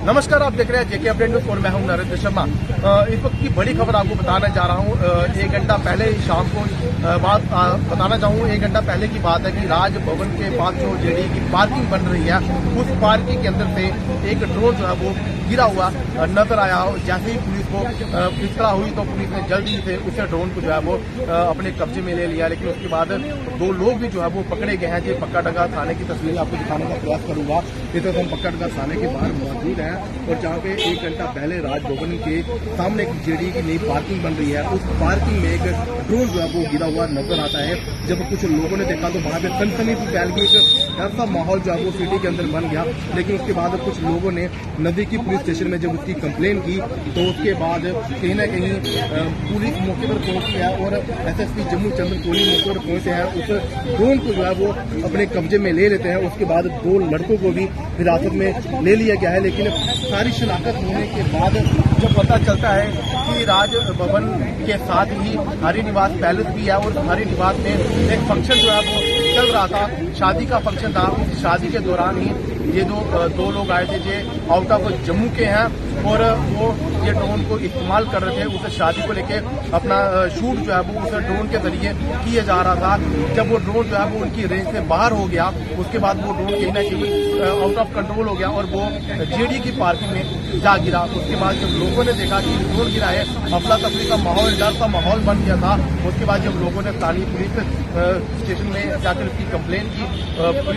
नमस्कार, आप देख रहे हैं जेके अपडेट न्यूज और मैं हूं नरेंद्र शर्मा। इस वक्त की बड़ी खबर आपको बताना जा रहा हूं। 1 घंटा पहले शाम को बात बताना चाहूँ। 1 घंटा पहले की बात है कि राजभवन के पास जो जेडी की पार्किंग बन रही है, उस पार्किंग के अंदर से एक ड्रोन जो है वो गिरा हुआ नजर आया। जैसे ही पुलिस को इत्तला हुई तो पुलिस ने जल्दी से उस ड्रोन को जो है वो अपने कब्जे में ले लिया। लेकिन उसके बाद 2 लोग भी जो है वो पकड़े गए हैं। जो पक्का थाने की तस्वीर आपको दिखाने का प्रयास करूंगा। इस वक्त हम पक्का थाने के बाहर मौजूद हैं और जहाँ पे 1 घंटा पहले राजभवन के सामने एक जेडी की नई पार्किंग बन रही है, उस पार्किंग में एक ड्रोन जो है वो गिरा हुआ नजर आता है। जब कुछ लोगों ने देखा तो वहां पे सनसनी सी फैल गई, एक ऐसा माहौल जो है वो सिटी के अंदर बन गया। लेकिन उसके बाद कुछ लोगों ने नजदीकी पुलिस स्टेशन में जब उसकी कंप्लेन की तो उसके बाद कहीं ना कहीं पुलिस मौके पर पहुंची है और एसएसपी जम्मू चंद्र कोहली मौके पर पहुंचे हैं। उस ड्रोन को जो है वो अपने कब्जे में ले लेते हैं। उसके बाद 2 लड़कों को भी हिरासत में ले लिया गया है। लेकिन सारी शिनाख्त होने के बाद जब पता चलता है कि राजभवन के साथ ही हरी निवास पैलेस भी है और हरी निवास में एक फंक्शन जो है वो चल रहा था, शादी का फंक्शन था। उस शादी के दौरान ही ये 2 लोग आए थे जो आउट ऑफ जम्मू के हैं और वो ये ड्रोन को इस्तेमाल कर रहे थे। उस शादी को लेके अपना शूट जो है वो उस ड्रोन के जरिए किया जा रहा था। जब वो ड्रोन जो है वो उनकी रेंज से बाहर हो गया, उसके बाद वो ड्रोन कहीं ना कहीं आउट ऑफ कंट्रोल हो गया और वो जेडी की पार्किंग में जा गिरा। उसके बाद जब लोगों ने देखा कि ड्रोन गिरा है, अफरा तफरी का माहौल, डर का माहौल बन गया था। उसके बाद जब लोगों ने स्थानीय पुलिस स्टेशन में जाकर उसकी कंप्लेन की,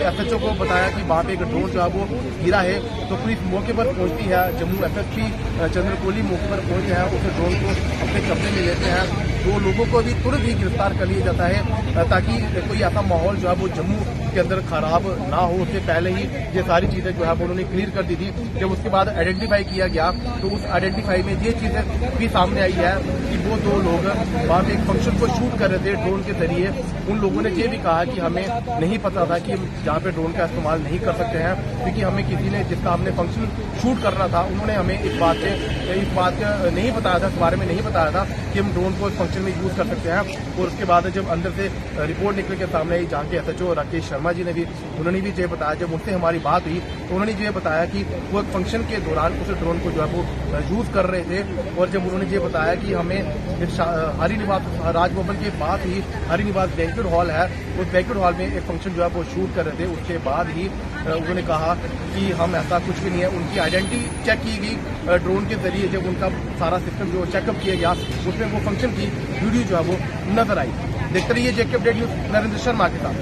एसएचओ को बताया कि वहाँ पे एक ड्रोन जो है वो गिरा है, तो पुलिस मौके पर पहुंचती है। जम्मू एसएसपी चंद्र कोहली मौके पर पहुंचते हैं, उस ड्रोन को अपने कब्जे में लेते हैं। 2 लोगों को भी तुरंत ही गिरफ्तार कर लिया जाता है ताकि कोई ऐसा माहौल जो है वो जम्मू के अंदर खराब ना हो। उससे पहले ही ये सारी चीजें जो है वो उन्होंने क्लियर कर दी थी। जब उसके बाद आइडेंटिफाई किया गया तो उस आइडेंटिफाई में ये चीजें भी सामने आई है कि वो 2 लोग वहाँ पे एक फंक्शन को शूट कर रहे थे ड्रोन के जरिए। उन लोगों ने ये भी कहा कि हमें नहीं पता था कि हम जहाँ पे ड्रोन का इस्तेमाल नहीं कर सकते हैं, क्योंकि हमें किसी ने जिसका हमने फंक्शन शूट करना था उन्होंने हमें इस बात नहीं बताया था, इस बारे में नहीं बताया था कि हम ड्रोन को फंक्शन में यूज कर सकते हैं। और उसके बाद जब अंदर से रिपोर्ट निकल के सामने आई, जहाँ के एसएचओ राकेश शर्मा जी ने भी उन्होंने भी ये बताया। जब उनसे हमारी बात हुई तो उन्होंने ये बताया कि वो एक फंक्शन के दौरान उस ड्रोन को जो है वो यूज कर रहे थे। और जब उन्होंने ये बताया कि हमें हरी निवास राजभवन के पास ही हरी निवास बैंक्वेट हॉल है, उस बैंक्वेट हॉल में एक फंक्शन जो है वो शूट कर रहे थे। उसके बाद ही उन्होंने कहा कि हम ऐसा कुछ भी नहीं है। उनकी आइडेंटिटी चेक की गई ड्रोन के जरिए। जब उनका सारा सिस्टम जो चेकअप किया गया उसमें वो फंक्शन की वीडियो जो है वो नजर आई। देखते रहिए जेके अपडेट न्यूज नरेंद्र शर्मा के साथ।